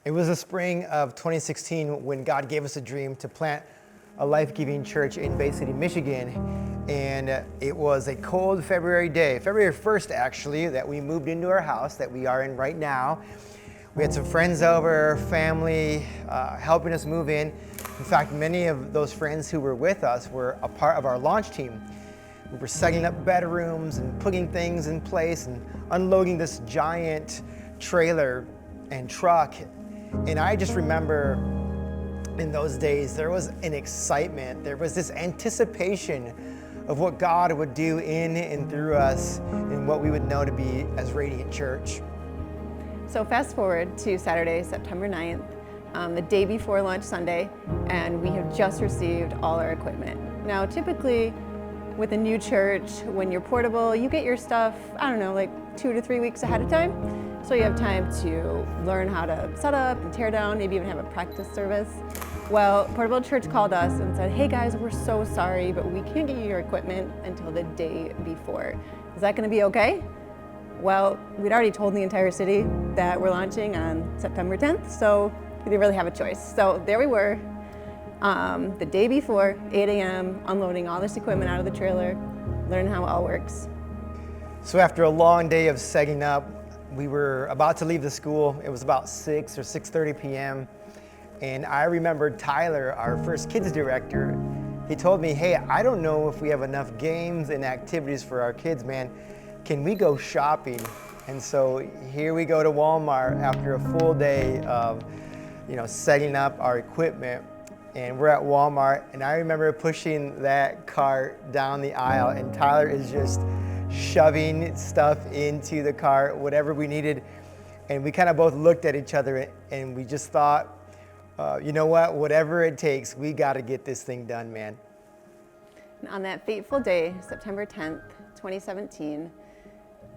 It was the spring of 2016 when God gave us a dream to plant a life-giving church in Bay City, Michigan. And it was a cold February day, February 1st actually, that we moved into our house that we are in right now. We had some friends over, family, helping us move in. In fact, many of those friends who were with us were a part of our launch team. We were setting up bedrooms and putting things in place and unloading this giant trailer and truck. And I just remember in those days, there was an excitement. There was this anticipation of what God would do in and through us and what we would know to be as Radiant Church. So fast forward to Saturday, September 9th, the day before launch Sunday, and we have just received all our equipment. Now, typically with a new church, when you're portable, you get your stuff, like 2 to 3 weeks ahead of time. So you have time to learn how to set up and tear down, maybe even have a practice service. Well, Portable Church called us and said, hey guys, we're so sorry, but we can't get you your equipment until the day before. Is that gonna be okay? Well, we'd already told the entire city that we're launching on September 10th, so we didn't really have a choice. So there we were, the day before, 8 a.m., unloading all this equipment out of the trailer, learning how it all works. So after a long day of setting up, we were about to leave the school. It was about 6 or 6:30 p.m. And I remember Tyler, our first kids director, he told me, hey, I don't know if we have enough games and activities for our kids, man. Can we go shopping? And so here we go to Walmart after a full day of, setting up our equipment. And we're at Walmart, and I remember pushing that cart down the aisle, and Tyler is just shoving stuff into the cart, whatever we needed. And we kind of both looked at each other and we just thought, you know what, whatever it takes, we got to get this thing done, man. And on that fateful day, September 10th, 2017,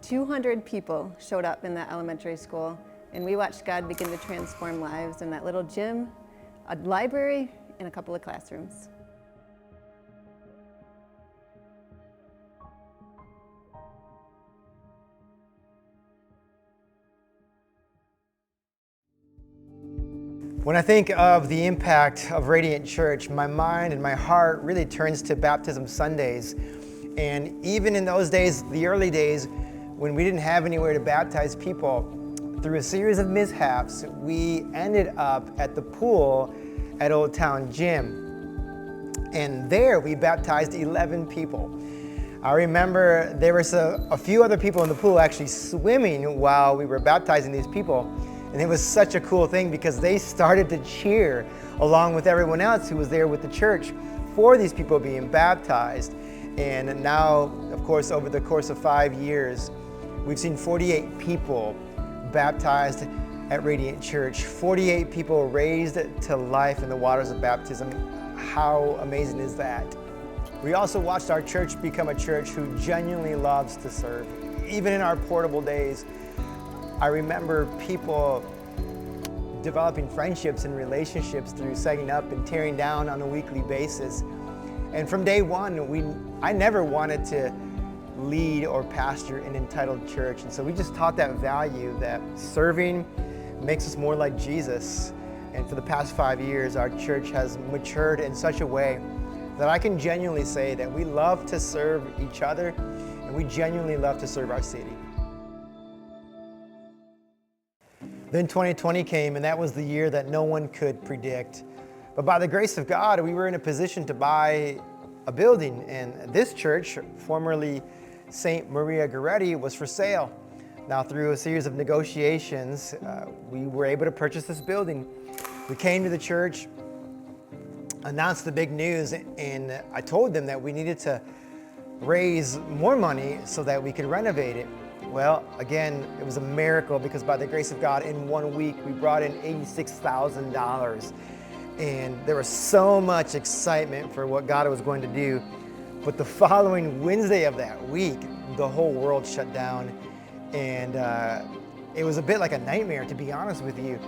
200 people showed up in that elementary school, and we watched God begin to transform lives in that little gym, a library, and a couple of classrooms. When I think of the impact of Radiant Church, my mind and my heart really turns to Baptism Sundays. And even in those days, the early days, when we didn't have anywhere to baptize people, through a series of mishaps, we ended up at the pool at Old Town Gym. And there we baptized 11 people. I remember there was a few other people in the pool actually swimming while we were baptizing these people. And it was such a cool thing because they started to cheer along with everyone else who was there with the church for these people being baptized. And now, of course, over the course of 5 years, we've seen 48 people baptized at Radiant Church, 48 people raised to life in the waters of baptism. How amazing is that? We also watched our church become a church who genuinely loves to serve. Even in our portable days, I remember people developing friendships and relationships through setting up and tearing down on a weekly basis. And from day one, I never wanted to lead or pastor an entitled church. And so we just taught that value that serving makes us more like Jesus. And for the past 5 years, our church has matured in such a way that I can genuinely say that we love to serve each other and we genuinely love to serve our city. Then 2020 came, and that was the year that no one could predict. But by the grace of God, we were in a position to buy a building, and this church, formerly St. Maria Goretti, was for sale. Now, through a series of negotiations, we were able to purchase this building. We came to the church, announced the big news, and I told them that we needed to raise more money so that we could renovate it. Well, again, it was a miracle because by the grace of God, in 1 week, we brought in $86,000. And there was so much excitement for what God was going to do. But the following Wednesday of that week, the whole world shut down. And it was a bit like a nightmare, to be honest with you.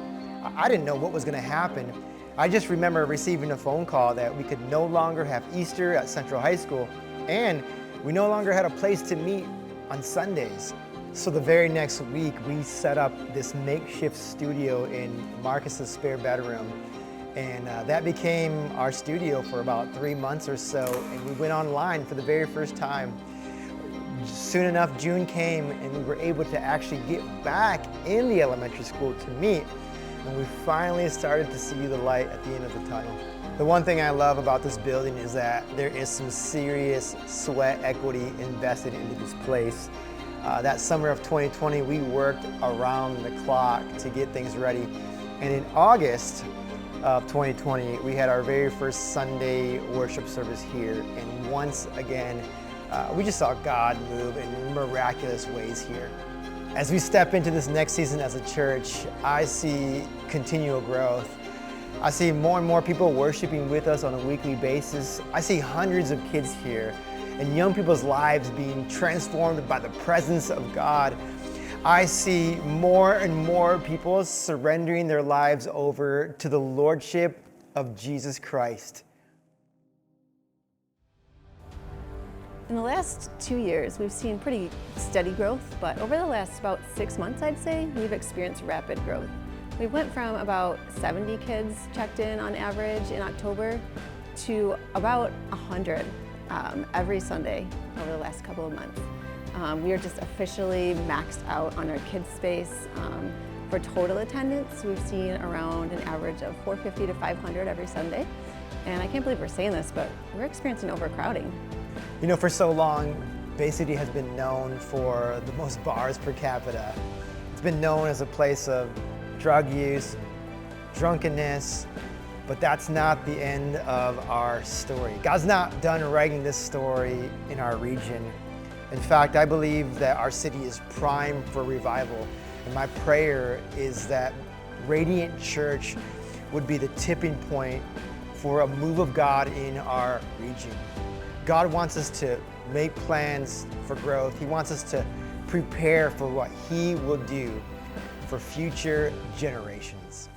I didn't know what was going to happen. I just remember receiving a phone call that we could no longer have Easter at Central High School, and we no longer had a place to meet on Sundays. So the very next week, we set up this makeshift studio in Marcus's spare bedroom. And that became our studio for about 3 months or so. And we went online for the very first time. Soon enough, June came and we were able to actually get back in the elementary school to meet. And we finally started to see the light at the end of the tunnel. The one thing I love about this building is that there is some serious sweat equity invested into this place. That summer of 2020, we worked around the clock to get things ready. And in August of 2020, we had our very first Sunday worship service here. And once again, we just saw God move in miraculous ways here. As we step into this next season as a church, I see continual growth. I see more and more people worshiping with us on a weekly basis. I see hundreds of kids here and young people's lives being transformed by the presence of God. I see more and more people surrendering their lives over to the Lordship of Jesus Christ. In the last 2 years, we've seen pretty steady growth, but over the last about 6 months, I'd say, we've experienced rapid growth. We went from about 70 kids checked in on average in October to about 100 every Sunday over the last couple of months. We are just officially maxed out on our kids space. For total attendance, we've seen around an average of 450 to 500 every Sunday. And I can't believe we're saying this, but we're experiencing overcrowding. You know, for so long, Bay City has been known for the most bars per capita. It's been known as a place of drug use, drunkenness, but that's not the end of our story. God's not done writing this story in our region. In fact, I believe that our city is primed for revival, and my prayer is that Radiant Church would be the tipping point for a move of God in our region. God wants us to make plans for growth. He wants us to prepare for what He will do for future generations.